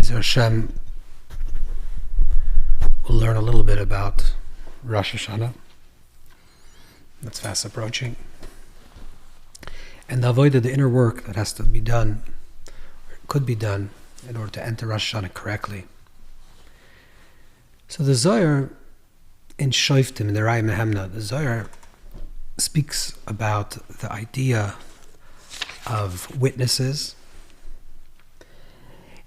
Hashem, we'll learn a little bit about Rosh Hashanah. That's fast approaching. And the Avodah, the inner work that has to be done, or could be done, in order to enter Rosh Hashanah correctly. So the Zohar in Shoftim, in the Raya Mehemna, the Zohar speaks about the idea of witnesses.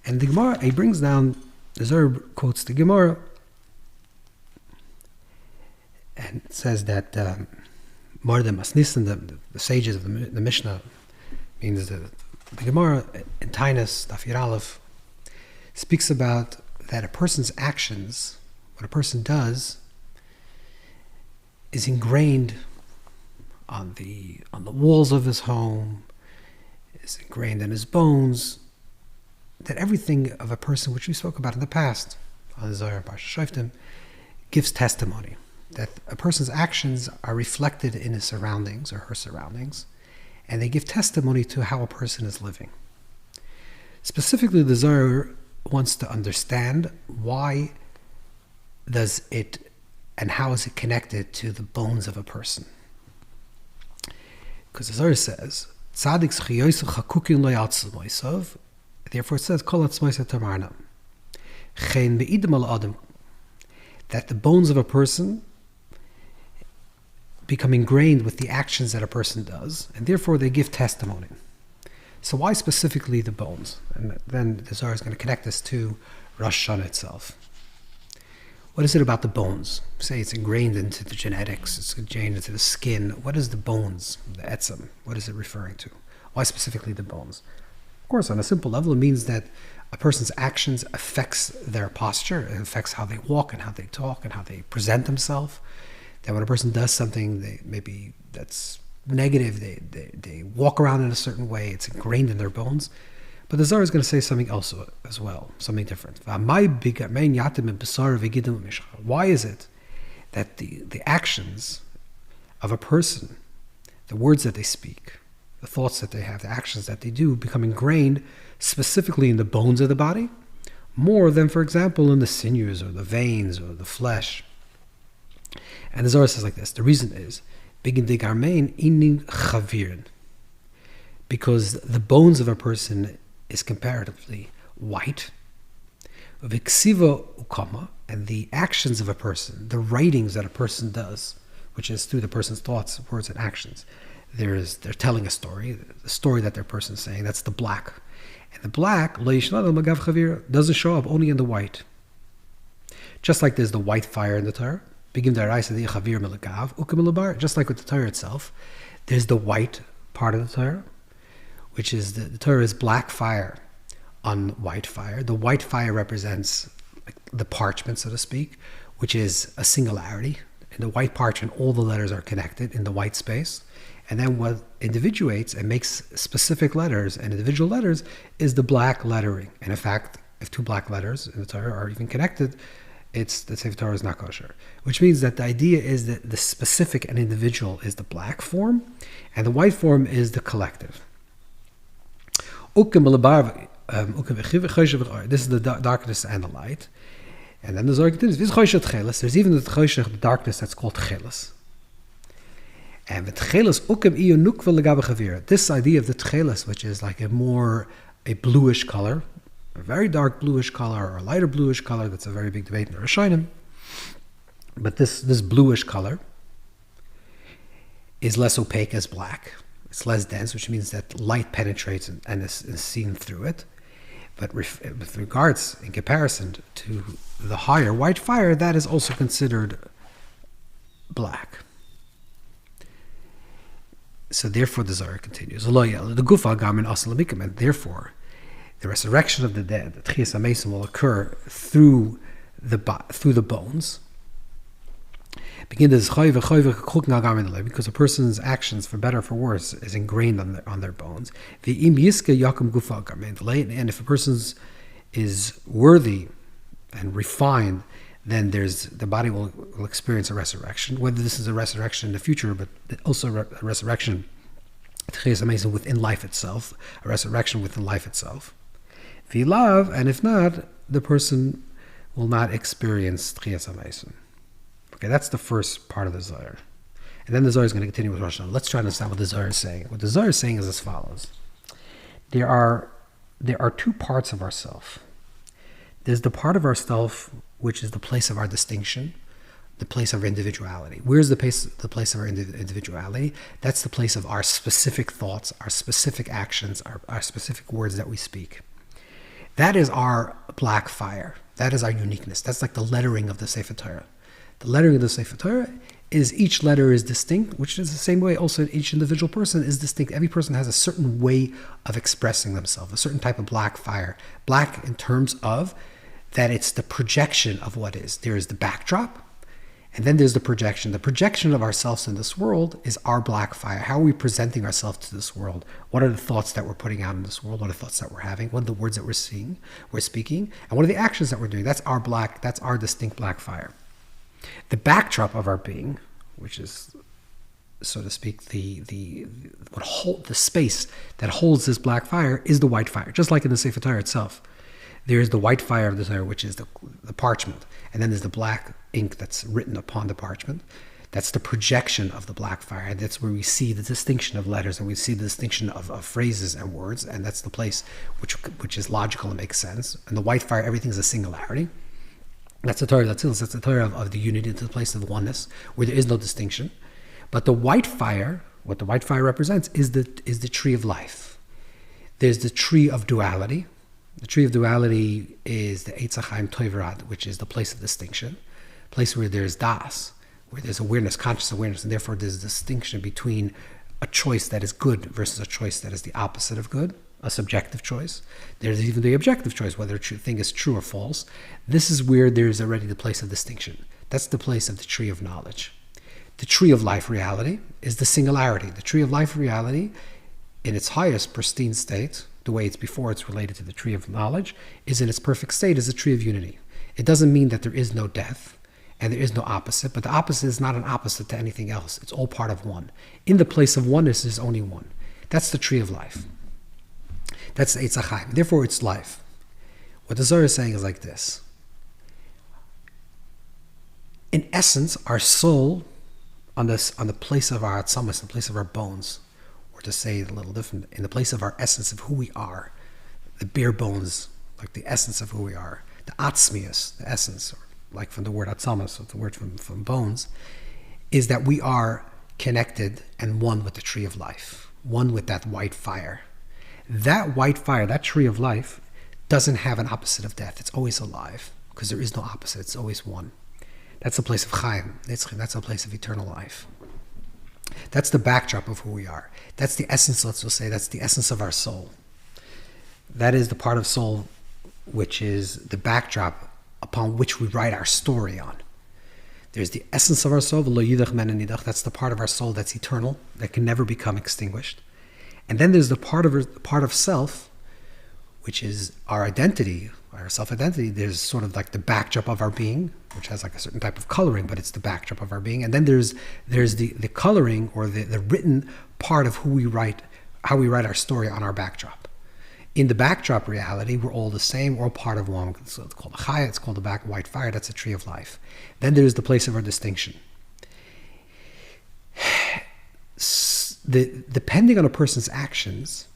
And the Gemara, he brings down, the Zohar quotes the Gemara, and it says that Marda Masnissen, the sages of the Mishnah, means the Gemara in Tainus, Daf Yud Aleph, speaks about that a person's actions, what a person does, is ingrained on the walls of his home, is ingrained in his bones, that everything of a person, which we spoke about in the past, on the Zohar, Shoftim, gives testimony. That a person's actions are reflected in his surroundings or her surroundings, and they give testimony to how a person is living. Specifically, the Zohar wants to understand why does it, and how is it connected to the bones of a person. Because the Zohar says, Tzadik's chiyosu chakukin lo yatzil moisav. Therefore it says, Kol atzmoisa tamarna. Chen be'idem al adam. That the bones of a person become ingrained with the actions that a person does, and therefore they give testimony. So why specifically the bones? And then the Zohar is going to connect this to Rosh Hashanah itself. What is it about the bones? Say it's ingrained into the genetics, it's ingrained into the skin. What is the bones, the etzem? What is it referring to? Why specifically the bones? Of course, on a simple level, it means that a person's actions affects their posture, it affects how they walk and how they talk and how they present themselves. That when a person does something maybe that's negative, they walk around in a certain way, it's ingrained in their bones. But the Zohar is going to say something else as well, something different. Why is it that the actions of a person, the words that they speak, the thoughts that they have, the actions that they do, become ingrained specifically in the bones of the body, more than, for example, in the sinews or the veins or the flesh? And the Zohar says like this: the reason is because the bones of a person is comparatively white, and the actions of a person, the writings that a person does, which is through the person's thoughts, words, and actions, they're telling a story, the story that their person is saying, that's the black. And the black doesn't show up only in the white. Just like there's the white fire in the Torah, just like with the Torah itself, there's the white part of the Torah, which is the Torah is black fire on white fire. The white fire represents like the parchment, so to speak, which is a singularity. In the white parchment, all the letters are connected in the white space. And then what individuates and makes specific letters and individual letters is the black lettering. And in fact, if two black letters in the Torah are even connected, it's the Sefer Torah is not kosher. Which means that the idea is that the specific and individual is the black form, and the white form is the collective. This is the darkness and the light. And then the Zohar continues, there's even the darkness that's called chelas. And the tchelas this idea of the tchelas, which is like a bluish color, a very dark bluish color or a lighter bluish color, that's a very big debate in the Rosh Hashanah. But this bluish color is less opaque as black. It's less dense, which means that light penetrates and is seen through it. But with regards, in comparison to the higher white fire, that is also considered black. So therefore the Zohar continues, and therefore the resurrection of the dead, the Tchias HaMesim, will occur through the bones. Because a person's actions, for better or for worse, is ingrained on their bones. And if a person is worthy and refined, then the body will experience a resurrection. Whether this is a resurrection in the future, but also a resurrection within life itself, a resurrection within life itself. If love, and if not, the person will not experience Tchias HaMeisim. Okay, that's the first part of the Zohar. And then the Zohar is going to continue with Rosh Hashanah. Let's try to understand what the Zohar is saying. What the Zohar is saying is as follows. There are two parts of ourself. There's the part of ourself which is the place of our distinction, the place of our individuality. Where's the place of our individuality? That's the place of our specific thoughts, our specific actions, our specific words that we speak. That is our black fire. That is our uniqueness. That's like the lettering of the Sefer Torah. The lettering of the Sefer Torah is each letter is distinct, which is the same way also each individual person is distinct. Every person has a certain way of expressing themselves, a certain type of black fire. Black in terms of that it's the projection of what is. There is the backdrop, and then there's the projection. The projection of ourselves in this world is our black fire. How are we presenting ourselves to this world? What are the thoughts that we're putting out in this world? What are the thoughts that we're having? What are the words that we're speaking? And what are the actions that we're doing? That's our distinct black fire. The backdrop of our being, which is, so to speak, the space that holds this black fire, is the white fire. Just like in the Sefer Torah itself, there is the white fire of the Torah, which is the parchment, and then there's the black ink that's written upon the parchment. That's the projection of the black fire. And that's where we see the distinction of letters, and we see the distinction of phrases and words, and that's the place which is logical and makes sense. And the white fire, everything is a singularity. That's the Torah that's the Torah of the unity, to the place of oneness, where there is no distinction. But the white fire, what the white fire represents, is the tree of life. There's the tree of duality. The tree of duality is the Eitz HaChaim Toiv, which is the place of distinction, place where there's das, where there's awareness, conscious awareness, and therefore there's a distinction between a choice that is good versus a choice that is the opposite of good, a subjective choice. There's even the objective choice, whether a thing is true or false. This is where there's already the place of distinction. That's the place of the tree of knowledge. The tree of life reality is the singularity. The tree of life reality, in its highest pristine state, the way it's before it's related to the tree of knowledge, is in its perfect state is a tree of unity. It doesn't mean that there is no death and there is no opposite, but the opposite is not an opposite to anything else. It's all part of one. In the place of oneness is only one. That's the tree of life. That's the Eitz HaChaim. Therefore, it's life. What the Zohar is saying is like this. In essence, our soul, on the place of our atzamas, the place of our bones, or to say it a little different, in the place of our essence of who we are, the bare bones, like the essence of who we are, the atzmius, the essence, or like from the word atzamas, or the word from bones, is that we are connected and one with the tree of life, one with that white fire. That white fire, that tree of life, doesn't have an opposite of death. It's always alive, because there is no opposite. It's always one. That's a place of Chaim. That's a place of eternal life. That's the backdrop of who we are. That's the essence, let's just say, that's the essence of our soul. That is the part of soul which is the backdrop upon which we write our story on. There's the essence of our soul, that's the part of our soul that's eternal, that can never become extinguished. And then there's the part of self, which is our identity, our self-identity. There's sort of like the backdrop of our being, which has like a certain type of coloring, but it's the backdrop of our being. And then there's the coloring, or the written part of who we write, how we write our story on our backdrop. In the backdrop reality, we're all the same, we're all part of one. So it's called the Chaya, it's called the white fire, that's a tree of life. Then there's the place of our distinction. Depending on a person's actions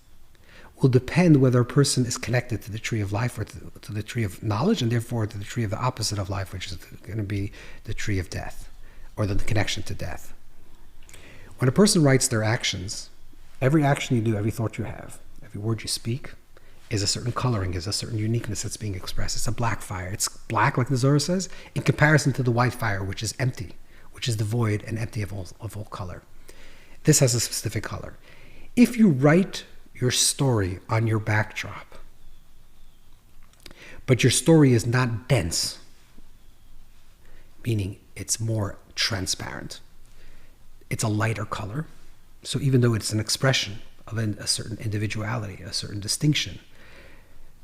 will depend whether a person is connected to the tree of life or to the tree of knowledge, and therefore to the tree of the opposite of life, which is going to be the tree of death, or the connection to death. When a person writes their actions, every action you do, every thought you have, every word you speak, is a certain coloring, is a certain uniqueness that's being expressed. It's a black fire. It's black, like the Zohar says, in comparison to the white fire, which is empty, which is devoid and empty of all color. This has a specific color. If you write your story on your backdrop, but your story is not dense, meaning it's more transparent, it's a lighter color, so even though it's an expression of a certain individuality, a certain distinction,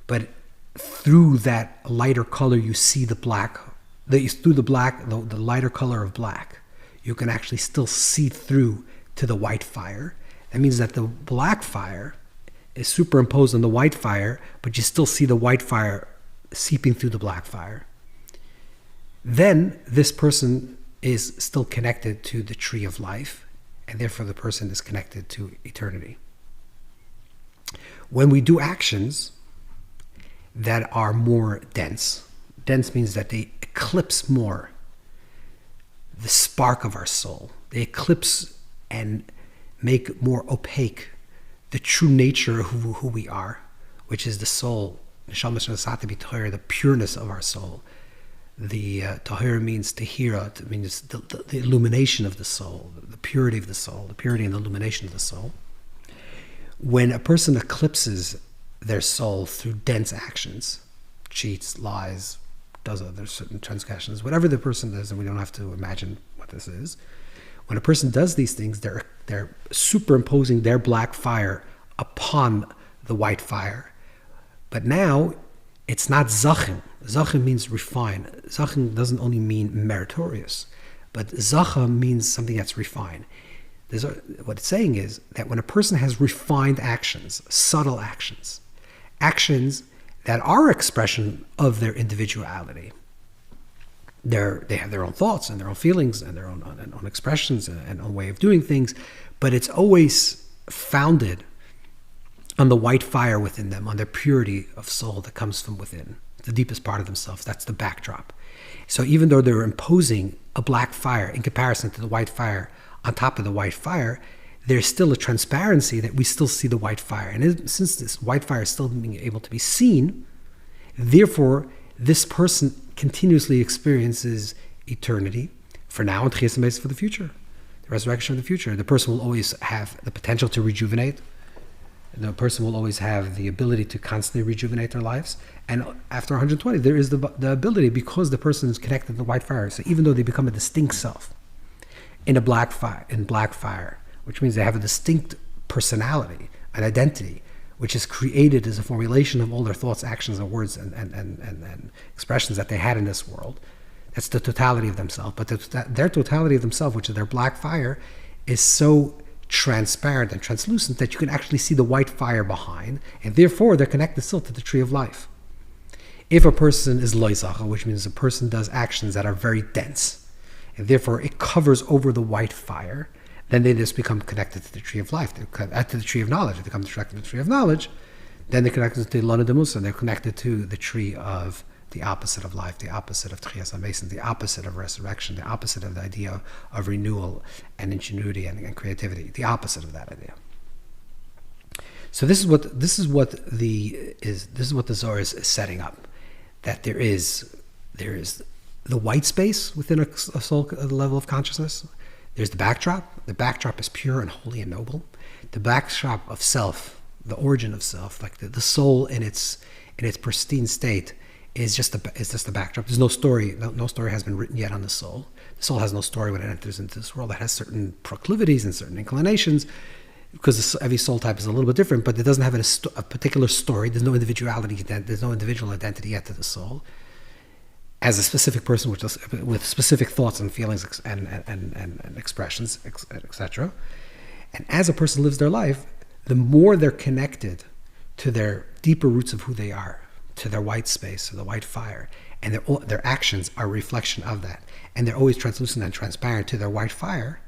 but through that lighter color you see the black, the lighter color of black, you can actually still see through to the white fire. That means that the black fire is superimposed on the white fire, but you still see the white fire seeping through the black fire. Then this person is still connected to the tree of life, and therefore the person is connected to eternity. When we do actions that are more dense means that they eclipse more the spark of our soul. They eclipse and make more opaque the true nature of who we are, which is the soul. The pureness of our soul. The tahira means tahira, it means the illumination of the soul, the purity of the soul, the purity and the illumination of the soul. When a person eclipses their soul through dense actions, cheats, lies, does other certain transgressions, whatever the person does, and we don't have to imagine what this is. When a person does these things, they're superimposing their black fire upon the white fire. But now, it's not zachin. Zachin means refine. Zachin doesn't only mean meritorious, but zacha means something that's refined. What it's saying is that when a person has refined actions, subtle actions, actions that are expression of their individuality, they have their own thoughts and their own feelings and their own expressions and own way of doing things, but it's always founded on the white fire within them, on their purity of soul that comes from within, the deepest part of themselves. That's the backdrop. So even though they're imposing a black fire in comparison to the white fire on top of the white fire, there's still a transparency that we still see the white fire. And since this white fire is still being able to be seen, therefore, this person continuously experiences eternity for now and Tchias HaMeis for the future, the resurrection of the future. The person will always have the potential to rejuvenate. The person will always have the ability to constantly rejuvenate their lives. And after 120, there is the ability, because the person is connected to the white fire. So even though they become a distinct self in black fire, which means they have a distinct personality, an identity, which is created as a formulation of all their thoughts, actions, and words and expressions that they had in this world. That's the totality of themselves. But their totality of themselves, which is their black fire, is so transparent and translucent that you can actually see the white fire behind, and therefore they're connected still to the tree of life. If a person is loisacha, which means a person does actions that are very dense, and therefore it covers over the white fire, then they just become connected to the tree of life, to the tree of knowledge. If they become connected to the tree of knowledge, then they're connected to Lana de Musa, they're connected to the tree of the opposite of life, the opposite of Tchias HaMeis, the opposite of resurrection, the opposite of the idea of renewal and ingenuity and creativity, the opposite of that idea. So this is what the Zohar is setting up, that there is the white space within a soul level of consciousness. There's the backdrop. The backdrop is pure and holy and noble. The backdrop of self, the origin of self, like the soul in its pristine state, is just the backdrop. There's no story. No story has been written yet on the soul. The soul has no story when it enters into this world. It has certain proclivities and certain inclinations, because every soul type is a little bit different. But it doesn't have a particular story. There's no individuality. There's no individual identity yet to the soul, as a specific person with specific thoughts and feelings and expressions, etc. And as a person lives their life, the more they're connected to their deeper roots of who they are, to their white space, to the white fire, and their actions are a reflection of that, and they're always translucent and transparent to their white fire,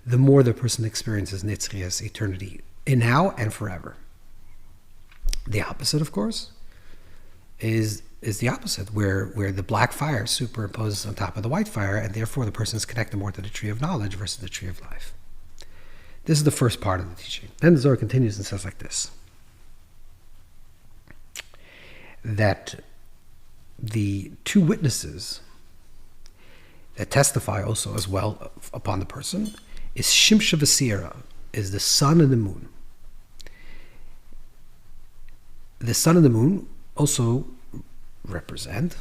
the more the person experiences nitzchias, eternity, in now and forever. The opposite, of course, is the opposite, where the black fire superimposes on top of the white fire, and therefore the person is connected more to the tree of knowledge versus the tree of life. This is the first part of the teaching. Then the Zohar continues and says like this, that the two witnesses that testify also as well upon the person is Shimsha V'Sira, is the sun and the moon. The sun and the moon also represent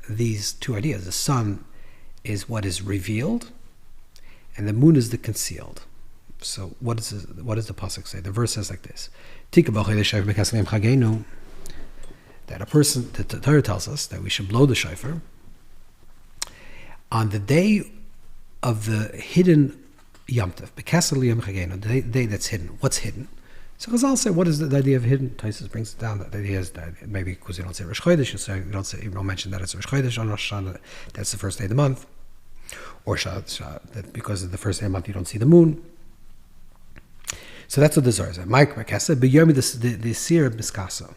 these two ideas. The sun is what is revealed, and the moon is the concealed. So what does the pasuk say? The verse says like this: that a person, the Torah tells us that we should blow the shofar on the day of the hidden Yom Tov, the day that's hidden. What's hidden? So Chazal say, what is the idea of hidden? Taisus brings it down. The idea is that maybe because you don't say Rosh Chodesh, you don't mention that it's Rosh Chodesh on Rosh Hashanah, that's the first day of the month. Or that because of the first day of the month you don't see the moon. So that's what the Zohar says. Mike Makasa, the Sir Miskasa.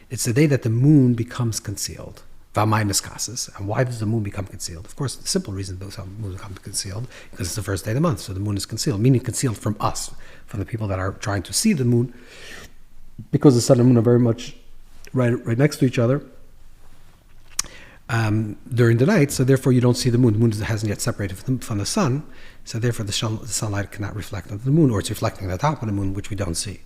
It's the day that the moon becomes concealed. Vamai Miskasas. And why does the moon become concealed? Of course, the simple reason the moon becomes concealed because it's the first day of the month, so the moon is concealed, meaning concealed from us, from the people that are trying to see the moon, because the sun and moon are very much right next to each other during the night, so therefore you don't see the moon. The moon hasn't yet separated from the sun, so therefore the sunlight cannot reflect on the moon, or it's reflecting on the top of the moon, which we don't see.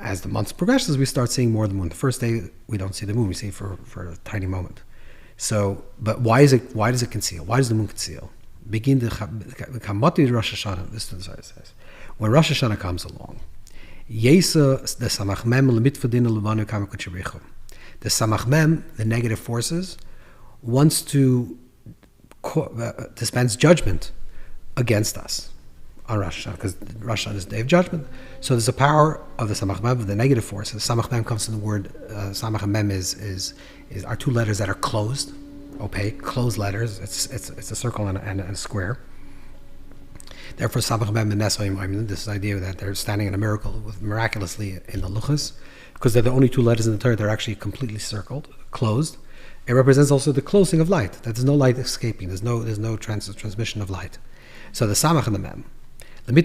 As the months progresses, we start seeing more of the moon. The first day we don't see the moon; we see it for a tiny moment. So, but why does it conceal? Why does the moon conceal? Begin the Kamati Rosh Hashanah. This is what it says. When Rosh Hashanah comes along, Yesa the Samach Mem Lemitfadin Levanu Kamakuchirichu. The Samach Mem, the negative forces, wants to dispense judgment against us on Rosh Hashanah, because Rosh Hashanah is the day of judgment. So there's a power of the Samach Mem, of the negative forces. Samach Mem comes from the word Samach Mem is are two letters that are closed, opaque, closed letters. It's a circle and a square. Therefore, Samach Mem and Nesoim, this idea that they're standing in a miraculously in the Luchas, because they're the only two letters in the Torah that are actually completely circled, closed. It represents also the closing of light. That there's no light escaping. There's no transmission of light. So the Samach and the Mem. So it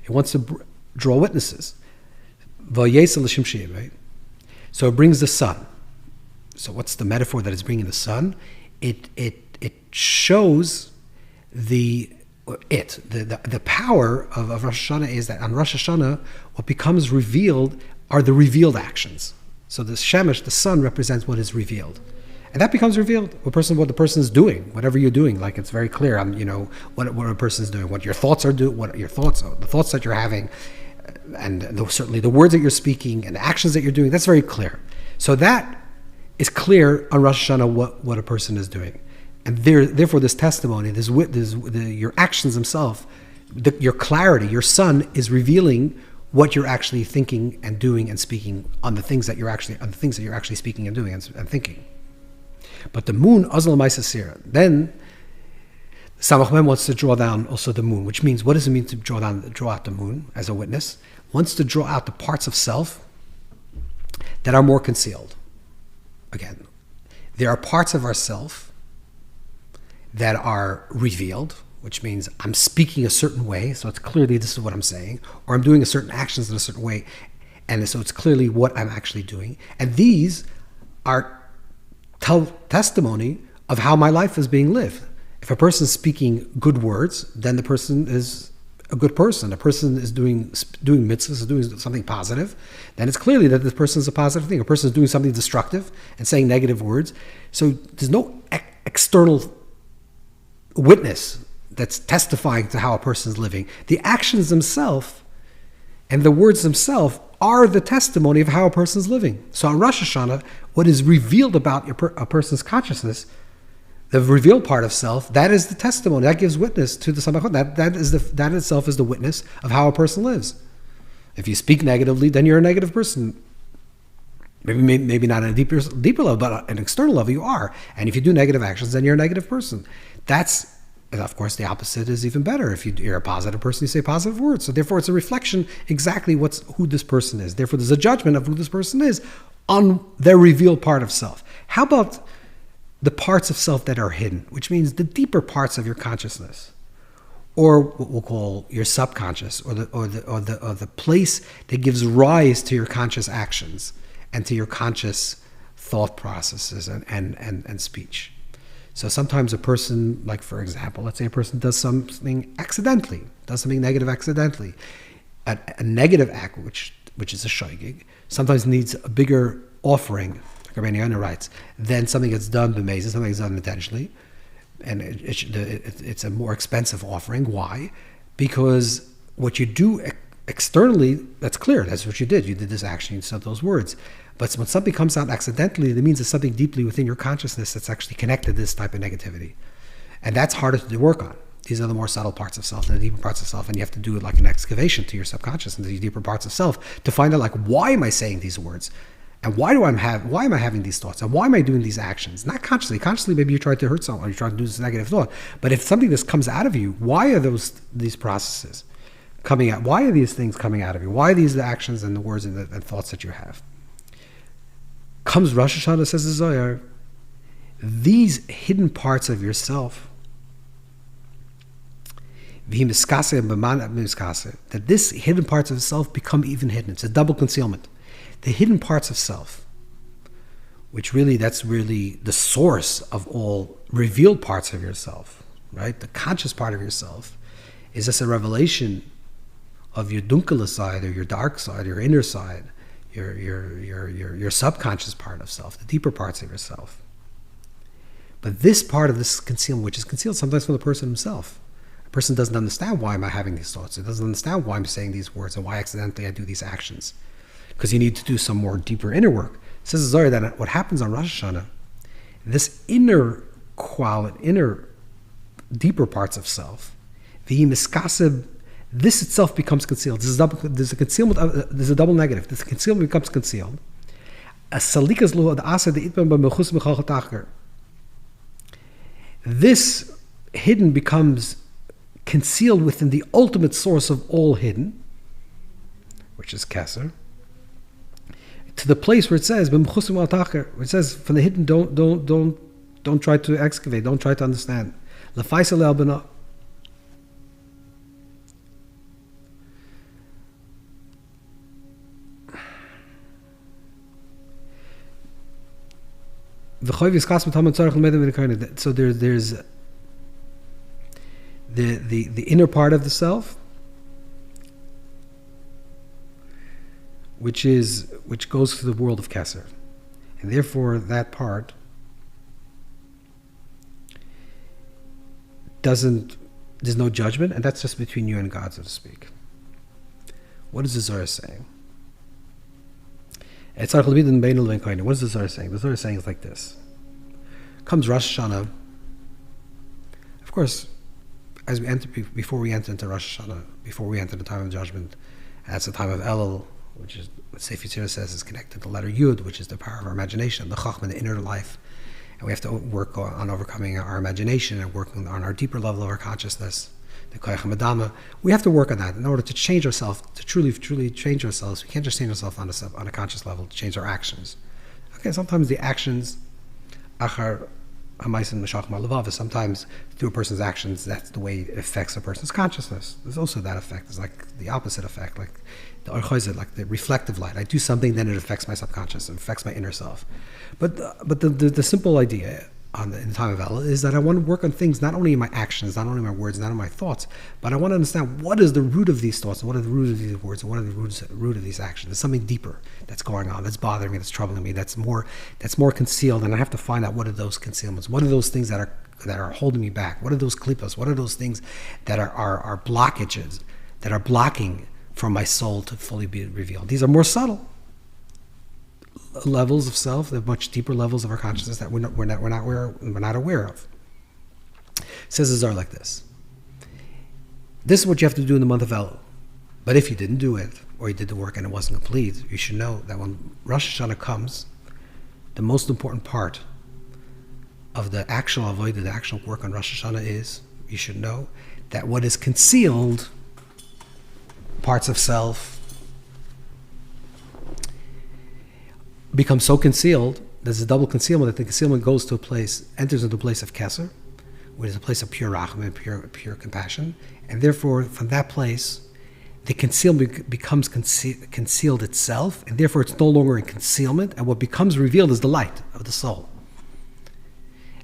wants to draw witnesses. So it brings the sun. So what's the metaphor that it's bringing the sun? It shows the power of Rosh Hashanah is that on Rosh Hashanah what becomes revealed are the revealed actions. So the Shemesh, the sun, represents what is revealed. And that becomes revealed. What the person is doing, whatever you're doing, like it's very clear on, what a person is doing, what your thoughts are doing, what your thoughts are, the thoughts that you're having, and certainly the words that you're speaking and the actions that you're doing, that's very clear. So that is clear on Rosh Hashanah what a person is doing. And therefore this testimony, your actions themselves, your clarity, your sun is revealing what you're actually thinking and doing and speaking on the things that you're actually speaking and doing and thinking. But the moon, Azal Maisasira, then Samach Mem wants to draw down also the moon, which means, what does it mean to draw out the moon as a witness? Wants to draw out the parts of self that are more concealed. Again, there are parts of ourself that are revealed, which means I'm speaking a certain way, so it's clearly this is what I'm saying, or I'm doing certain actions in a certain way, and so it's clearly what I'm actually doing. And these are testimony of how my life is being lived. If a person is speaking good words, then the person is a good person. A person is doing mitzvahs, is doing something positive, then it's clearly that this person is a positive thing. A person is doing something destructive and saying negative words. So there's no external witness that's testifying to how a person is living. The actions themselves and the words themselves are the testimony of how a person is living. So on Rosh Hashanah, what is revealed about a person's consciousness, the revealed part of self, that is the testimony. That gives witness to the Samachot. That itself is the witness of how a person lives. If you speak negatively, then you're a negative person. Maybe not at a deeper level, but at an external level you are. And if you do negative actions, then you're a negative person. And of course, the opposite is even better. If you're a positive person, you say positive words. So therefore, it's a reflection exactly who this person is. Therefore, there's a judgment of who this person is on their revealed part of self. How about the parts of self that are hidden, which means the deeper parts of your consciousness, or what we'll call your subconscious, or the place that gives rise to your conscious actions and to your conscious thought processes and speech. So sometimes a person, like for example, let's say a person does something accidentally, does something negative accidentally. A negative act, which is a shoygig, sometimes needs a bigger offering, like Rabbeinu Yonah writes, than something that's done b'mezid, something that's done intentionally. And it's a more expensive offering. Why? Because what you do externally, that's clear, that's what you did. You did this action, you said those words. But when something comes out accidentally, that means there's something deeply within your consciousness that's actually connected to this type of negativity. And that's harder to work on. These are the more subtle parts of self, and the deeper parts of self, and you have to do it like an excavation to your subconscious and the deeper parts of self to find out, like, why am I saying these words, and why am I having these thoughts, and why am I doing these actions? Not consciously. Consciously, maybe you try to hurt someone, or you try to do this negative thought. But if something just comes out of you, why are these processes coming out? Why are these things coming out of you? Why are these the actions and the words and the thoughts that you have? Comes Rosh Hashanah, says the Zohar, these hidden parts of yourself, that this hidden parts of self become even hidden. It's a double concealment. The hidden parts of self, that's really the source of all revealed parts of yourself, right? The conscious part of yourself is just a revelation of your dunkle side, or your dark side, your inner side, your subconscious part of self, the deeper parts of yourself. But this part of this concealment, which is concealed sometimes from the person himself, a person doesn't understand, why am I having these thoughts? It doesn't understand why I'm saying these words and why accidentally I do these actions. Because you need to do some more deeper inner work. It says Zohar that what happens on Rosh Hashanah, this inner quality, deeper parts of self, this itself becomes concealed. There's a concealment. There's a double negative. This concealment becomes concealed. This hidden becomes concealed within the ultimate source of all hidden, which is Keser, to the place where it says, from the hidden, don't try to excavate, don't try to understand. So there's the inner part of the self, which goes to the world of Keser, and therefore that part there's no judgment, and that's just between you and God, so to speak. What is the Zohar saying? What is the Zohar saying? The Zohar is saying it's like this. Comes Rosh Hashanah. Of course, as before we enter into Rosh Hashanah, before we enter the time of judgment, that's the time of Elul, which is what Sefer Yetzirah says is connected to the letter Yud, which is the power of our imagination, the Chachma, the inner life. And we have to work on overcoming our imagination and working on our deeper level of our consciousness, the Koyach HaMadama. We have to work on that in order to change ourselves, to truly change ourselves. We can't just change ourselves on a conscious level to change our actions. Okay, sometimes the actions, sometimes through a person's actions, that's the way it affects a person's consciousness. There's also that effect. It's like the opposite effect, like the Orchoizet, like the reflective light. I do something, then it affects my subconscious, it affects my inner self. But the simple idea in the time of Elul is that I want to work on things, not only in my actions, not only in my words, not in my thoughts, but I want to understand what is the root of these thoughts, and what are the root of these words, and what are the root of these actions. There's something deeper that's going on, that's bothering me, that's troubling me, that's more concealed, and I have to find out what are those concealments, what are those things that are holding me back, what are those klippas, what are those things that are blockages, that are blocking for my soul to fully be revealed. These are more subtle levels of self, the much deeper levels of our consciousness that we're not aware of. It says the Zohar like this. This is what you have to do in the month of Elul. But if you didn't do it, or you did the work and it wasn't complete, you should know that when Rosh Hashanah comes, the most important part of the actual Avodah, the actual work on Rosh Hashanah is, you should know that what is concealed, parts of self, becomes so concealed, there's a double concealment, that the concealment goes to a place, enters into a place of Keser, which is a place of pure rachman, pure compassion, and therefore from that place, the concealment becomes concealed itself, and therefore it's no longer in concealment, and what becomes revealed is the light of the soul.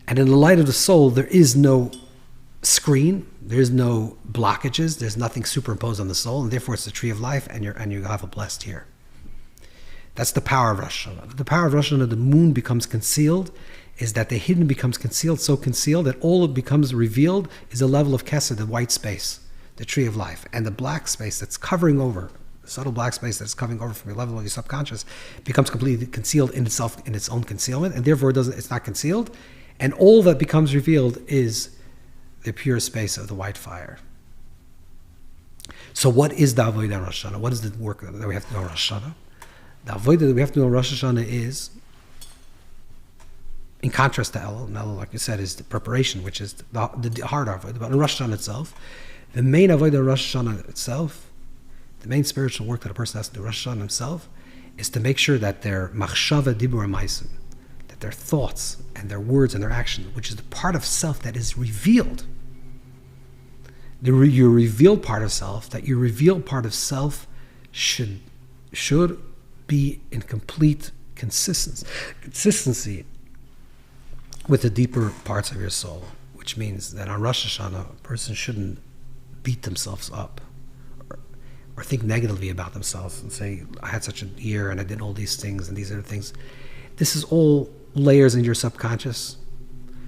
And in the light of the soul, there is no screen, there's no blockages, there's nothing superimposed on the soul, and therefore it's the tree of life, and you have a blessed year. That's the power of Rosh Hashanah. The power of Rosh Hashanah, the moon becomes concealed, is that the hidden becomes concealed, so concealed that all it becomes revealed is a level of Kesed, the white space, the tree of life, and the black space that's covering over, the subtle black space that's covering over from your level of your subconscious, becomes completely concealed in itself, in its own concealment, and therefore it's not concealed, and all that becomes revealed is the pure space of the white fire. So what is the Avodah Rosh Hashanah? What is the work that we have to do on Rosh Hashanah? The Avodah that we have to do on Rosh Hashanah is, in contrast to Elul, and Elul, like you said, is the preparation, which is the hard Avodah. But in Rosh Hashanah itself, the main Avodah of Rosh Hashanah itself, the main spiritual work that a person has to do Rosh Hashanah himself, is to make sure that their machshava, dibur, ma'asim, that their thoughts and their words and their actions, which is the part of self that is revealed, your revealed part of self, that your revealed part of self should be in complete consistency with the deeper parts of your soul, which means that on Rosh Hashanah, a person shouldn't beat themselves up or think negatively about themselves and say, I had such a year and I did all these things and these are the things. This is all layers in your subconscious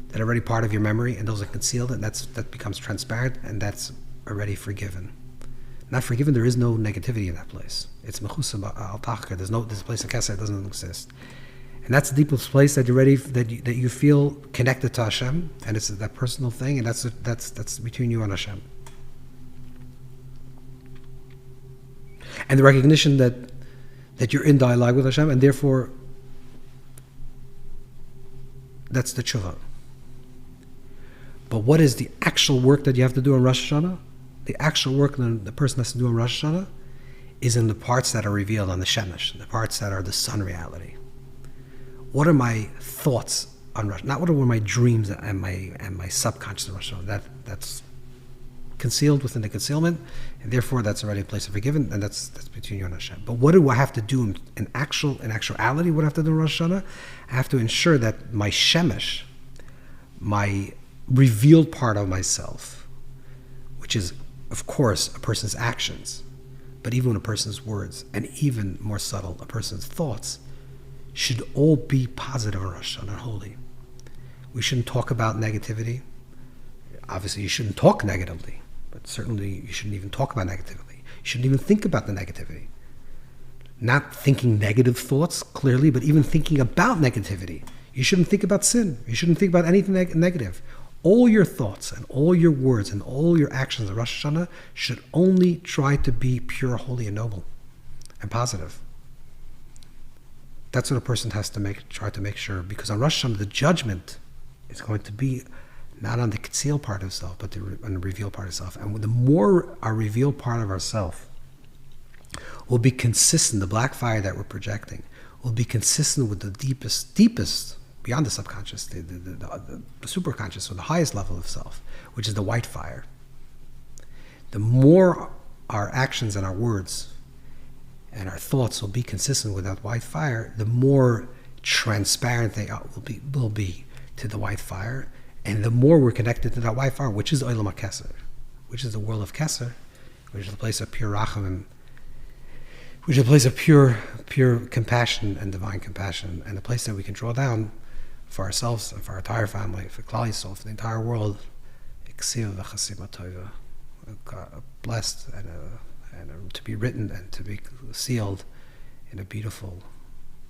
that are already part of your memory, and those are concealed, and that becomes transparent, and that's already forgiven. Not forgiven, there is no negativity in that place. It's mechusa al-tachka. There's a place in Kesser that doesn't exist. And that's the deepest place that you're ready, that you feel connected to Hashem, and it's that personal thing, and that's between you and Hashem. And the recognition that you're in dialogue with Hashem, and therefore that's the tshuva. But what is the actual work that you have to do on Rosh Hashanah? The actual work that the person has to do on Rosh Hashanah is in the parts that are revealed on the Shemesh, the parts that are the sun reality. What are my thoughts on Rosh Hashanah? Not what are my dreams and my subconscious on Rosh Hashanah. That's concealed within the concealment, and therefore that's already a place of forgiven, and that's between you and Hashem. But what do I have to do in actuality? What I have to do in Rosh Hashanah? I have to ensure that my Shemesh, my revealed part of myself, which is, of course, a person's actions, but even a person's words, and even more subtle, a person's thoughts, should all be positive in Rosh Hashanah, holy. We shouldn't talk about negativity. Obviously, you shouldn't talk negatively, but certainly you shouldn't even talk about negativity. You shouldn't even think about the negativity. Not thinking negative thoughts, clearly, but even thinking about negativity. You shouldn't think about sin. You shouldn't think about anything negative. All your thoughts and all your words and all your actions in Rosh Hashanah should only try to be pure, holy, and noble, and positive. That's what a person has to try to make sure, because on Rosh Hashanah the judgment is going to be not on the concealed part of self, but on the revealed part of self. And the more our revealed part of ourself will be consistent, the black fire that we're projecting will be consistent with the deepest, beyond the subconscious, the superconscious, or the highest level of self, which is the white fire. The more our actions and our words and our thoughts will be consistent with that white fire, the more transparent they will be to the white fire, and the more we're connected to that white fire, which is Olam HaKesser, which is the world of Kesser, which is the place of pure Rachamim, which is a place of pure compassion and divine compassion, and a place that we can draw down for ourselves and for our entire family, for Klal Yisrael, for the entire world. Blessed and to be written and to be sealed in a beautiful